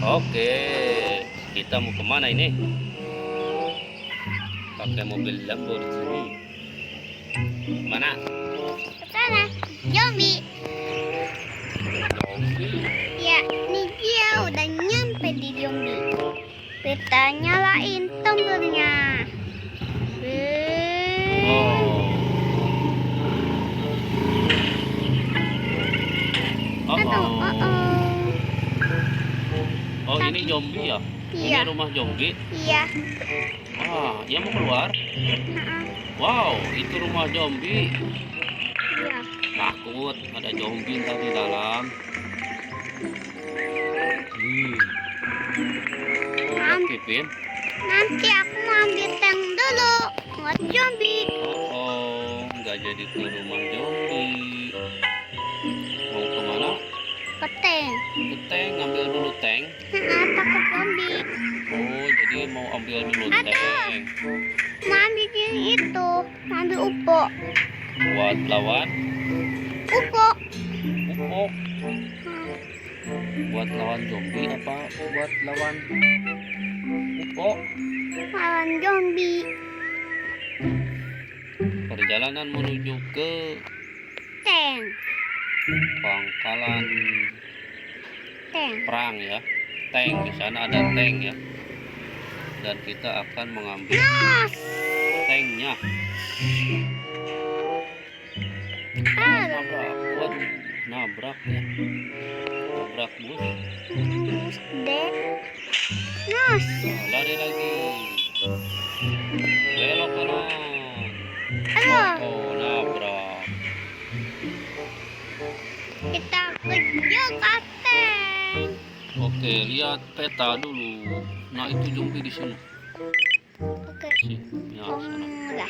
Oke, kita mau kemana ini? Pakai mobil Lamborghini. Mana? Ke sana. Zombie. Zombie. Ya, nih dia udah nyampe di zombie. Kita nyalain tombolnya. Oh. Oh, ini zombie ya? Iya. Ini rumah zombie. Iya. Ah, dia mau keluar. Wow, itu rumah zombie. Iya. Takut ada zombie ntar di dalam. Pipin. Nanti aku mau ambil tank dulu buat zombie. Oh, nggak jadi ke rumah zombie. Mau kemana? Ke tank. Ke tank, ngambil dulu tank. Takut zombie. Oh, jadi mau ambil dulu tank. Mau ambil yang itu, mau ambil UFO. Buat lawan UFO. UFO. Buat lawan zombie apa buat lawan UFO? Lawan zombie. Perjalanan menuju ke Tank. pangkalan Tank. perang ya. Tank, di sana ada tank ya. Dan kita akan mengambil tanknya. Nabrak, waduh, nabrak ya. Nabrak bus. Dek. Nah, lari lagi. Belok kanan. Oh, nabrak. Kita kejar ke tank. Oke, lihat peta dulu. Nah, itu zombie di sini. Oke. Ya, sana. Udah.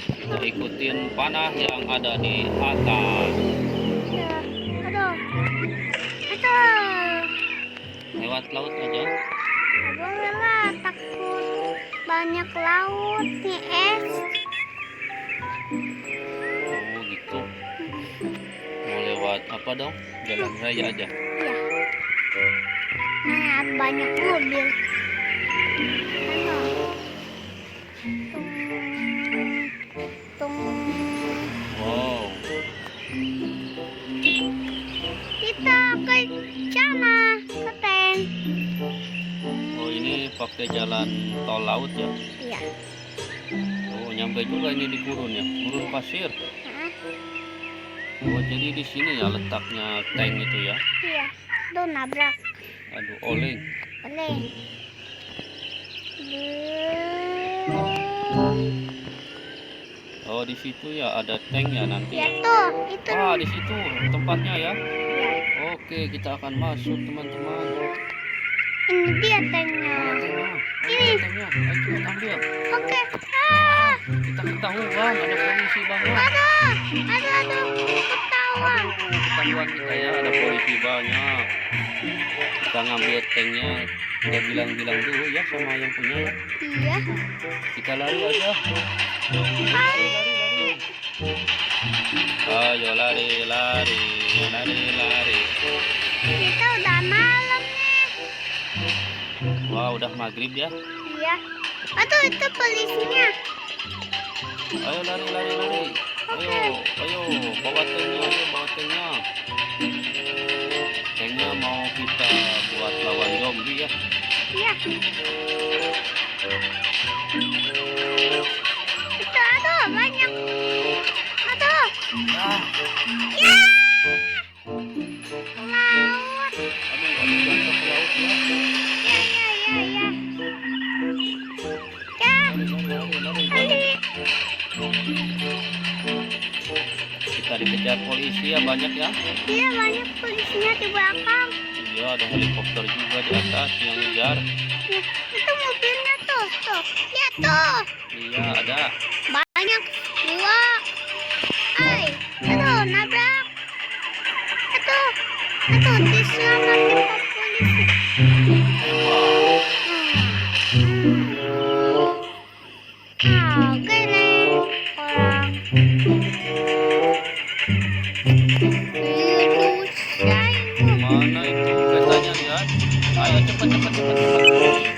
Kita ikutin panah yang ada di atas. Aduh. Aduh. Lewat laut aja. Gak boleh lah, takut banyak laut nih es. Oh, gitu. Mau lewat apa dong? Jalan raya aja. Iya. Nah, banyak mobil. Mana? Tung. Wow. Kita ke sana, ke tank. Oh, ini pakai jalan tol laut ya? Iya. Oh, nyampe juga ini di gurun ya? Gurun pasir. Hah? Oh, jadi di sini ya letaknya tank itu ya? Iya. Tuh nabrak. Aduh, oleng. Boleh. Oh, di situ ya ada tank ya nanti. Ya tuh, itu. Ah, di situ tempatnya ya. Iya. Oke, kita akan masuk teman-teman. Ini dia tanknya. Ini tanknya. Ayo cepat ambil. Oke. Kita ketahuan ada polisi banyak. Aduh, ketahuan. Ketahuan kita ya ada polisi banyak. Kita ngambil tanknya. Kita bilang-bilang dulu ya sama yang punya ya. Iya. Kita lari aja. Lari. Ayo lari. Kita udah malam nih. Wah, udah maghrib ya. Iya. Aduh, itu polisinya. Ayo lari. Ayo, bawa tanknya. Tanknya mau kita buat lawan zombie ya. Iya. Itu aduh banyak. Aduh. Ya. Laut. Aduh, jatuh ke laut ya. Ya. Ya. Lari. Kita dikejar polisi ya, banyak ya. Iya, banyak polisinya di belakang. Iya, ada helikopter juga di atas yang ngejar. Ya, itu mobilnya tuh. Ya tuh. Iya, ada. Banyak. Dua. Aduh, nabrak. Aduh, diselamatin Pak polisi. Oke nih, orang. Mana itu petanya lihat? Ayo cepet cepet cepet cepet.